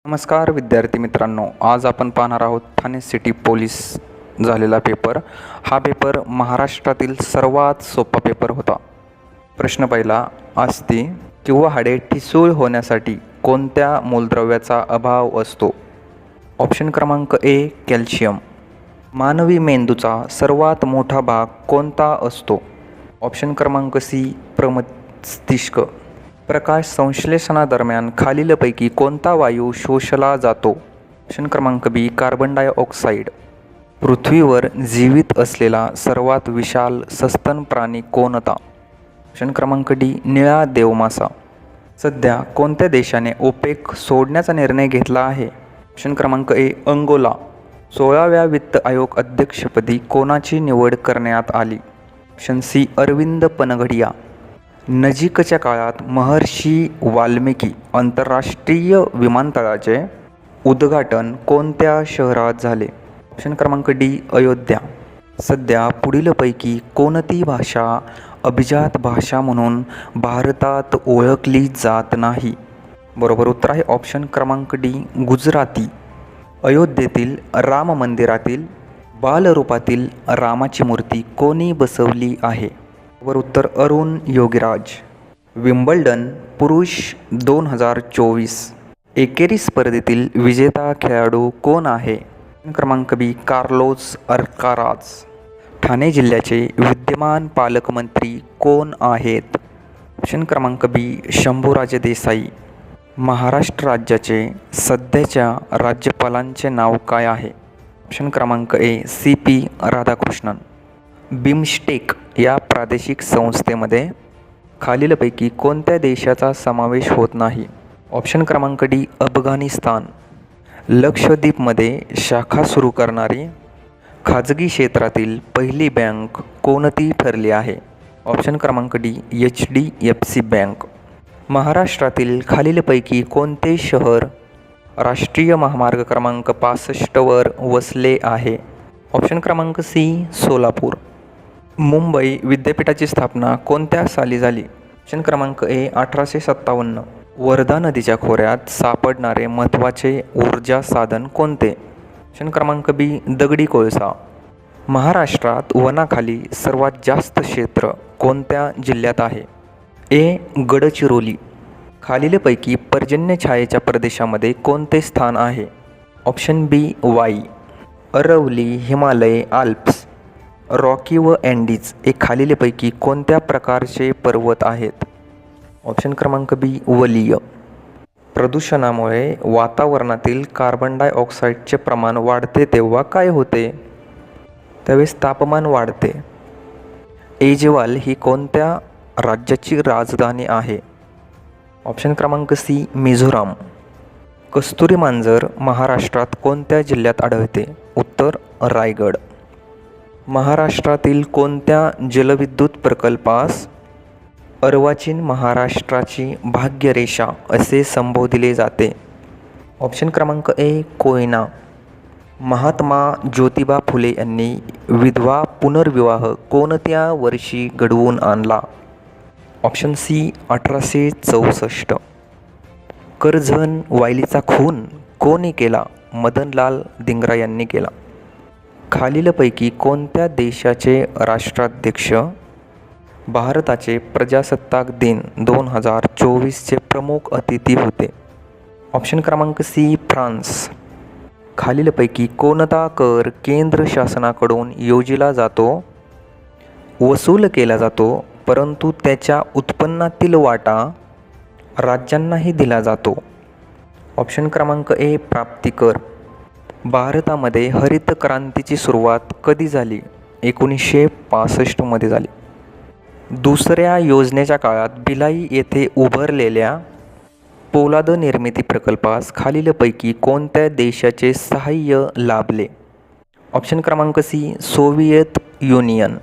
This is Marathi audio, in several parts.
नमस्कार विद्यार्थी मित्रांनो, आज आपण पाहणार आहोत ठाणे सिटी पोलीस झालेला पेपर. हा पेपर महाराष्ट्रातील सर्वात सोपा पेपर होता. प्रश्न पहिला, अस्थी किंवा हाडे ठिसूळ होण्यासाठी कोणत्या मूलद्रव्याचा अभाव असतो? ऑप्शन क्रमांक ए कॅल्शियम. मानवी मेंदूचा सर्वात मोठा भाग कोणता असतो? ऑप्शन क्रमांक सी प्रमस्तिष्क. प्रकाश संश्लेषणादरम्यान खालीलपैकी कोणता वायू शोषला जातो? ऑप्शन क्रमांक बी कार्बन डायऑक्साईड. पृथ्वीवर जीवित असलेला सर्वात विशाल सस्तन प्राणी कोणता? ऑप्शन क्रमांक डी निळा देवमासा. सध्या कोणत्या देशाने ओपेक सोडण्याचा निर्णय घेतला आहे? ऑप्शन क्रमांक ए अंगोला. 16व्या वित्त आयोग अध्यक्षपदी कोणाची निवड करण्यात आली? Option C Arvind Panagariya. नजीकच्या काळात महर्षी वाल्मिकी आंतरराष्ट्रीय विमानतळाचे उद्घाटन कोणत्या शहरात झाले? ऑप्शन क्रमांक डी अयोध्या. सध्या पुढीलपैकी कोणती भाषा अभिजात भाषा म्हणून भारतात ओळखली जात नाही? बरोबर उत्तर आहे ऑप्शन क्रमांक डी गुजराती. अयोध्येतील राम मंदिरातील बालरूपातील रामाची मूर्ती कोणी बसवली आहे? बरोबर उत्तर अरुण योगीराज. विम्बल्डन पुरुष 2024 एकेरी स्पर्धेतील विजेता खेळाडू कोण आहे? क्रमांक बी कार्लोस अल्काराज. ठाणे जिल्ह्याचे विद्यमान पालकमंत्री कोण आहेत? ऑप्शन क्रमांक बी शंभूराजे देसाई. महाराष्ट्र राज्याचे सध्याच्या राज्यपालांचे नाव काय आहे? ऑप्शन क्रमांक ए सी पी राधाकृष्णन. बिमस्टेक या प्रादेशिक संस्थेमध्ये खालीलपैकी कोणत्या देशाचा समावेश होत नाही? ऑप्शन क्रमांक डी अफगाणिस्तान. लक्षद्वीपमध्ये शाखा सुरू करणारी खाजगी क्षेत्रातील पहिली बँक कोणती ठरली आहे? ऑप्शन क्रमांक डी HDFC बँक. महाराष्ट्रातील खालीलपैकी कोणते शहर राष्ट्रीय महामार्ग क्रमांक 65 वसले आहे? ऑप्शन क्रमांक सी सोलापूर. मुंबई विद्यापीठाची स्थापना कोणत्या साली झाली? ऑप्शन क्रमांक ए 1857. वर्धा नदीच्या खोऱ्यात सापडणारे महत्त्वाचे ऊर्जा साधन कोणते? ऑप्शन क्रमांक बी दगडी कोळसा. महाराष्ट्रात वनाखाली सर्वात जास्त क्षेत्र कोणत्या जिल्ह्यात आहे? ए गडचिरोली. खालीलपैकी पर्जन्यछायेच्या प्रदेशामध्ये कोणते स्थान आहे? ऑप्शन बी वाई. अरवली, हिमालय, आल्प्स, रॉकी व अँडीज हे खालीलपैकी कोणत्या प्रकारचे पर्वत आहेत? ऑप्शन क्रमांक बी वलीय. प्रदूषणामुळे वातावरणातील कार्बन डायऑक्साईडचे प्रमाण वाढते तेव्हा काय होते? त्यावेळेस तापमान वाढते. ऐजवाल ही कोणत्या राज्याची राजधानी आहे? ऑप्शन क्रमांक सी मिझोराम. कस्तुरी मांजर महाराष्ट्रात कोणत्या जिल्ह्यात आढळते? उत्तर रायगड. महाराष्ट्रातील कोणत्या जलविद्युत प्रकल्पास अर्वाचीन महाराष्ट्राची भाग्यरेषा असे संबोधले जाते? ऑप्शन क्रमांक ए कोयना. महात्मा ज्योतिबा फुले यांनी विधवा पुनर्विवाह कोणत्या वर्षी घडवून आणला? Option C 1864. करझन वायलीचा खून कोणी केला? मदनलाल धिंगरा यांनी केला. खालीलपैकी कोणत्या देशाचे राष्ट्राध्यक्ष भारताचे प्रजासत्ताक दिन 2024चे प्रमुख अतिथी होते? ऑप्शन क्रमांक सी फ्रान्स. खालीलपैकी कोणता कर केंद्र शासनाकडून योजिला जातो, वसूल केला जातो, परंतु त्याच्या उत्पन्नातील वाटा राज्यांनाही दिला जातो? ऑप्शन क्रमांक ए प्राप्तिकर. भारतामध्ये हरित क्रांतीची सुरुवात कधी झाली? 1965 झाली. दुसऱ्या योजनेच्या काळात भिलाई येथे उभारलेल्या पोलाद निर्मिती प्रकल्पास खालीलपैकी कोणत्या देशाचे सहाय्य लाभले? ऑप्शन क्रमांक सी सोव्हिएत युनियन.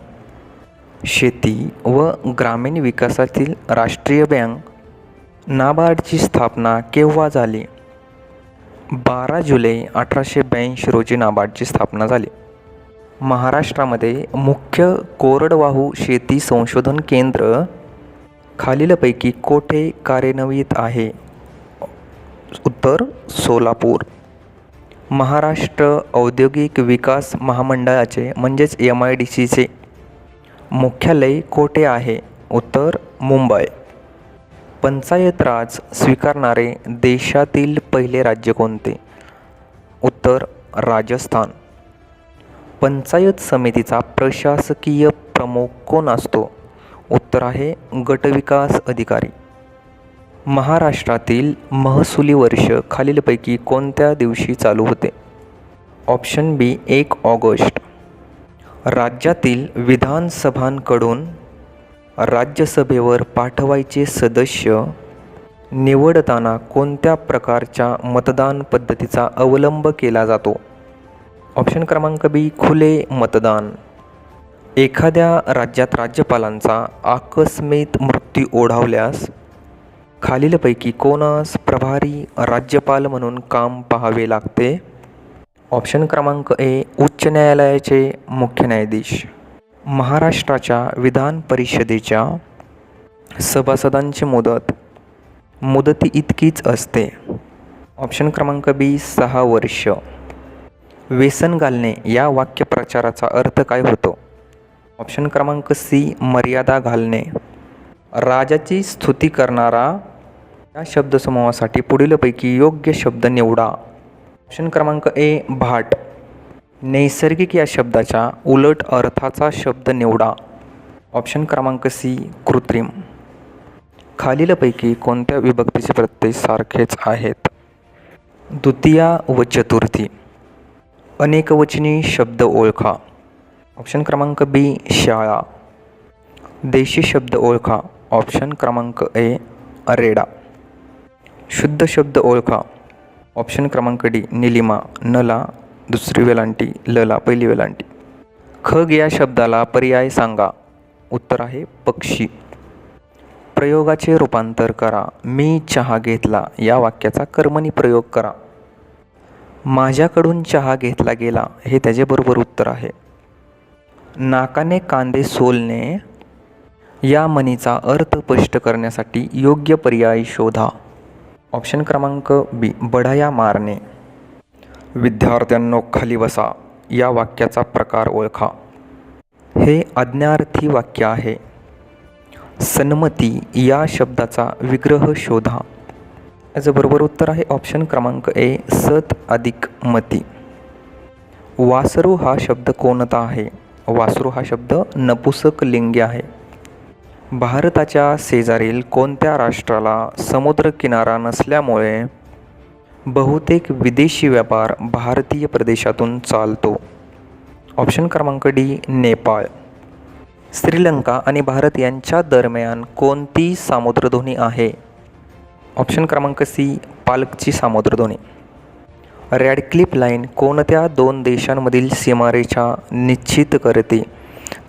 शेती व ग्रामीण विकासातील राष्ट्रीय बँक नाबार्डची स्थापना केव्हा झाली? 12 जुलै 1882 रोजी नाबार्डची स्थापना झाली. महाराष्ट्रामध्ये मुख्य कोरडवाहू शेती संशोधन केंद्र खालीलपैकी कोठे कार्यान्वित आहे? उत्तर सोलापूर. महाराष्ट्र औद्योगिक विकास महामंडळाचे म्हणजेच MIDCचे मुख्यालय कोठे आहे? उत्तर मुंबई. पंचायत राज स्वीकारणारे देशातील पहिले राज्य कोणते? उत्तर राजस्थान. पंचायत समितीचा प्रशासकीय प्रमुख कोण असतो? उत्तर आहे गटविकास अधिकारी. महाराष्ट्रातील महसुली वर्ष खालीलपैकी कोणत्या दिवशी चालू होते? ऑप्शन बी 1 ऑगस्ट. राज्यातील विधानसभांकडून राज्यसभेवर पाठवायचे सदस्य निवडताना कोणत्या प्रकारच्या मतदान पद्धतीचा अवलंब केला जातो? ऑप्शन क्रमांक बी खुले मतदान. एखाद्या राज्यात राज्यपालांचा आकस्मिक मृत्यू ओढवल्यास खालीलपैकी कोणास प्रभारी राज्यपाल म्हणून काम पाहावे लागते? ऑप्शन क्रमांक ए उच्च न्यायालयाचे मुख्य न्यायाधीश. महाराष्ट्राच्या विधान परिषदेच्या सभासदांची मुदती इतकीच असते. ऑप्शन क्रमांक बी 6 वर्ष. व्यसन घालणे या वाक्यप्रचाराचा अर्थ काय होतो? ऑप्शन क्रमांक सी मर्यादा घालणे. राजाची स्तुती करणारा या शब्दसमूहासाठी पुढीलपैकी योग्य शब्द निवडा. ऑप्शन क्रमांक ए भाट. नैसर्गिक या शब्दाच्या उलट अर्थाचा शब्द निवडा. ऑप्शन क्रमांक सी कृत्रिम. खालीलपैकी कोणत्या विभक्तीचे प्रत्यय सारखेच आहेत? द्वितीया व चतुर्थी. अनेकवचनी शब्द ओळखा. ऑप्शन क्रमांक बी शाळा. देशी शब्द ओळखा. ऑप्शन क्रमांक ए रेडा. शुद्ध शब्द ओळखा. ऑप्शन क्रमांक डी निलिमा. नला दुसरी वेलांटी, लला पहिली वेलांटी. खग या शब्दाला पर्याय सांगा. उत्तर आहे पक्षी. प्रयोगाचे रूपांतर करा. मी चहा घेतला या वाक्याचा कर्मणी प्रयोग करा. माझ्याकडून चहा घेतला गेला हे त्याचे बरोबर उत्तर आहे. नाकाने कांदे सोलणे या म्हणीचा अर्थ स्पष्ट करण्यासाठी योग्य पर्याय शोधा. ऑप्शन क्रमांक बी बढाया मारणे. विद्यार्थ्यांनो खाली बसा या वाक्याचा प्रकार ओळखा. हे आज्ञार्थी वाक्य आहे. सन्मती या शब्दाचा विग्रह शोधा. याचं बरोबर उत्तर आहे ऑप्शन क्रमांक ए सत अधिक मती. वासरू हा शब्द कोणता आहे? वासरू हा शब्द नपुसक लिंगी आहे. भारताच्या शेजारील कोणत्या राष्ट्राला समुद्रकिनारा नसल्यामुळे बहुतेक विदेशी व्यापार भारतीय प्रदेशातून चालतो? ऑप्शन क्रमांक डी नेपाळ. श्रीलंका आणि भारत यांच्या दरम्यान कोणती सामुद्रधुनी आहे? ऑप्शन क्रमांक सी पालकची सामुद्रधुनी. रॅडक्लिफ लाईन कोणत्या 2 देशांमधील सीमारेषा निश्चित करते?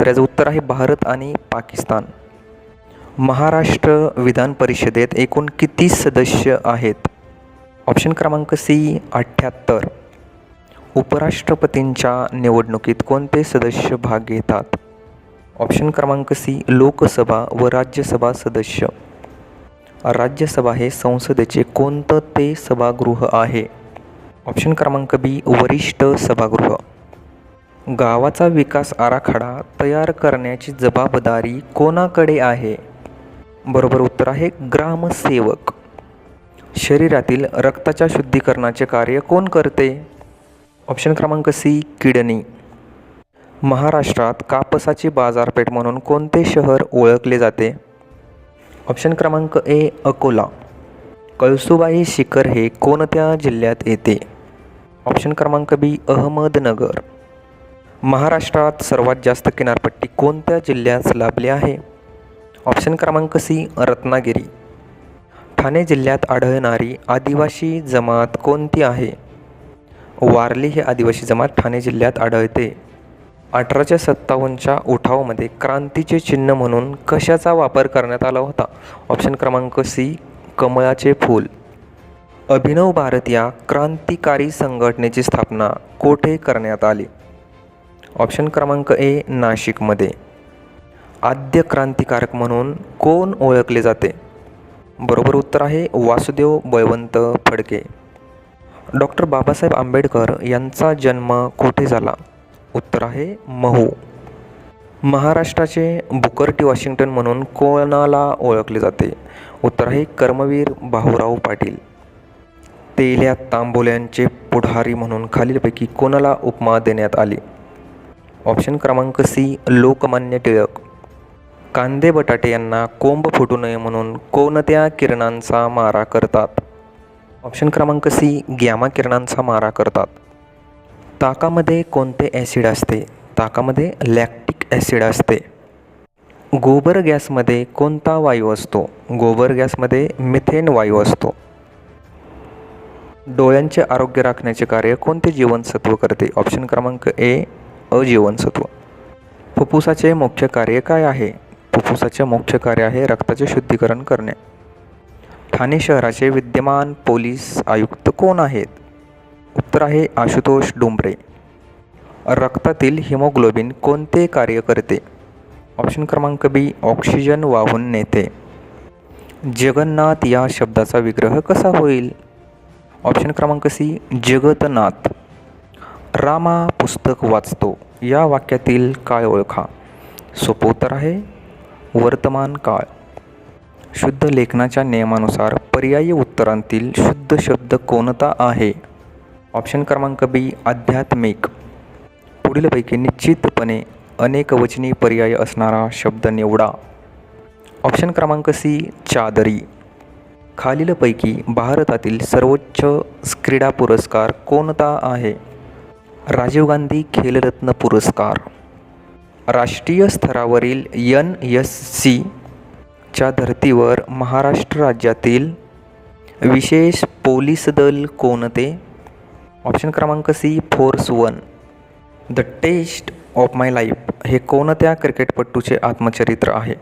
तर याचं उत्तर आहे भारत आणि पाकिस्तान. महाराष्ट्र विधान परिषदेत एकूण किती सदस्य आहेत? ऑप्शन क्रमांक सी 78. उपराष्ट्रपतींच्या निवडणुकीत कोणते सदस्य भाग घेतात? ऑप्शन क्रमांक सी लोकसभा व राज्यसभा सदस्य. राज्यसभा हे संसदेचे कोणतं ते सभागृह आहे? ऑप्शन क्रमांक बी वरिष्ठ सभागृह. गावाचा विकास आराखडा तयार करण्याची जबाबदारी कोणाकडे आहे? बरोबर उत्तर आहे ग्रामसेवक. शरीरातील रक्ताच्या शुद्धीकरणाचे कार्य कोण करते? ऑप्शन क्रमांक सी किडनी. महाराष्ट्रात कापसाची बाजारपेठ म्हणून कोणते शहर ओळखले जाते? ऑप्शन क्रमांक ए अकोला. कळसुबाई शिखर हे कोणत्या जिल्ह्यात येते? ऑप्शन क्रमांक बी अहमदनगर. महाराष्ट्रात सर्वात जास्त किनारपट्टी कोणत्या जिल्ह्यात लाभली आहे? ऑप्शन क्रमांक सी रत्नागिरी. ठाणे जिल्ह्यात आढळणारी आदिवासी जमात कोणती आहे? वारली ही आदिवासी जमात ठाणे जिल्ह्यात आढळते. 1857च्या उठावामध्ये क्रांतीचे चिन्ह म्हणून कशाचा वापर करण्यात आला होता? ऑप्शन क्रमांक सी कमळाचे फूल. अभिनव भारत या क्रांतिकारी संघटनेची स्थापना कोठे करण्यात आली? ऑप्शन क्रमांक ए नाशिकमध्ये. आद्य क्रांतिकारक म्हणून कोण ओळखले जाते? बरोबर उत्तर आहे वासुदेव बळवंत फडके. डॉक्टर बाबासाहेब आंबेडकर यांचा जन्म कुठे झाला? उत्तर आहे महू. महाराष्ट्राचे बुकर टी वॉशिंग्टन म्हणून कोणाला ओळखले जाते? उत्तर आहे कर्मवीर भाऊराव पाटील. तेल्या तांबोल्यांचे पुढारी म्हणून खालीलपैकी कोणाला उपमा देण्यात आली? ऑप्शन क्रमांक सी लोकमान्य टिळक. कांदे बटाटे यांना कोंब फुटू नये म्हणून कोणत्या किरणांचा मारा करतात? ऑप्शन क्रमांक सी गॅमा किरणांचा मारा करतात. ताकामध्ये कोणते ॲसिड असते? ताकामध्ये लॅक्टिक ॲसिड असते. गोबर गॅसमध्ये कोणता वायू असतो? गोबर गॅसमध्ये मिथेन वायू असतो. डोळ्यांचे आरोग्य राखण्याचे कार्य कोणते जीवनसत्व करते? ऑप्शन क्रमांक ए अजीवनसत्व. फुफ्फुसाचे मुख्य कार्य काय आहे? फुफ्फुसाचे मुख्य कार्य आहे रक्ताचे शुद्धीकरण करणे. ठाणे शहराचे विद्यमान पोलीस आयुक्त कोण आहेत? उत्तर आहे आशुतोष डोंबरे. रक्तातील हिमोग्लोबिन कोणते कार्य करते? ऑप्शन क्रमांक बी ऑक्सिजन वाहून नेते. जगन्नाथ या शब्दाचा विग्रह कसा होईल? ऑप्शन क्रमांक सी जगतनाथ. रामा पुस्तक वाचतो या वाक्यातील काळ ओळखा. सोपं उत्तर आहे वर्तमान काळ. शुद्ध लेखनाच्या नियमानुसार पर्यायी उत्तरांतील शुद्ध शब्द कोणता आहे? ऑप्शन क्रमांक बी आध्यात्मिक. पुढीलपैकी निश्चितपणे अनेकवचनी पर्याय असणारा शब्द निवडा. ऑप्शन क्रमांक सी चादरी. खालीलपैकी भारतातील सर्वोच्च क्रीडा पुरस्कार कोणता आहे? राजीव गांधी खेलरत्न पुरस्कार. राष्ट्रीय स्तरावरील NSC च्या धर्तीवर महाराष्ट्र राज्यातील विशेष पोलीस दल कोणते? ऑप्शन क्रमांक सी फोर्स 1. The test of my life हे कोणत्या क्रिकेटपटूचे आत्मचरित्र आहे?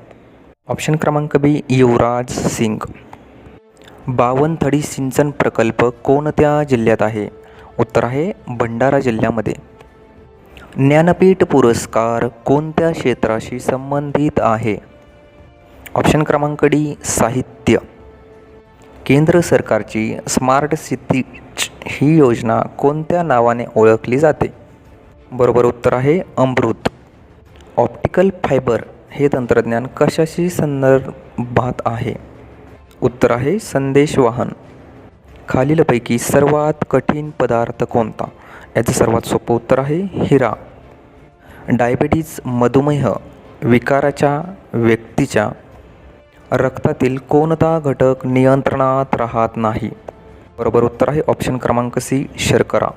ऑप्शन क्रमांक बी युवराज सिंग. बावनथडी सिंचन प्रकल्प कोणत्या जिल्ह्यात आहे? उत्तर आहे भंडारा जिल्ह्यामध्ये. ज्ञानपीठ पुरस्कार कोणत्या क्षेत्राशी संबंधित आहे? ऑप्शन क्रमांक डी साहित्य. केंद्र सरकारची स्मार्ट सिटी ही योजना कोणत्या नावाने ओळखली जाते? बरोबर उत्तर आहे अमृत. ऑप्टिकल फायबर हे तंत्रज्ञान कशाशी संदर्भात आहे? उत्तर आहे संदेशवाहन. खालीलपैकी सर्वात कठीण पदार्थ कोणता? याचं सर्वात सोपं उत्तर आहे हिरा. डायबिटीज मधुमेह विकाराच्या व्यक्तीच्या रक्तातील कोणता घटक नियंत्रणात राहत नाही? बरोबर उत्तर आहे ऑप्शन क्रमांक सी शर्करा.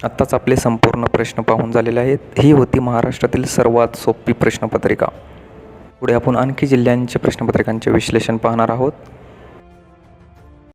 आत्ताच आपले संपूर्ण प्रश्न पाहून झालेले आहेत. ही होती महाराष्ट्रातील सर्वात सोपी प्रश्नपत्रिका. पुढे आपण आणखी जिल्ह्यांच्या प्रश्नपत्रिकांचे विश्लेषण पाहणार आहोत.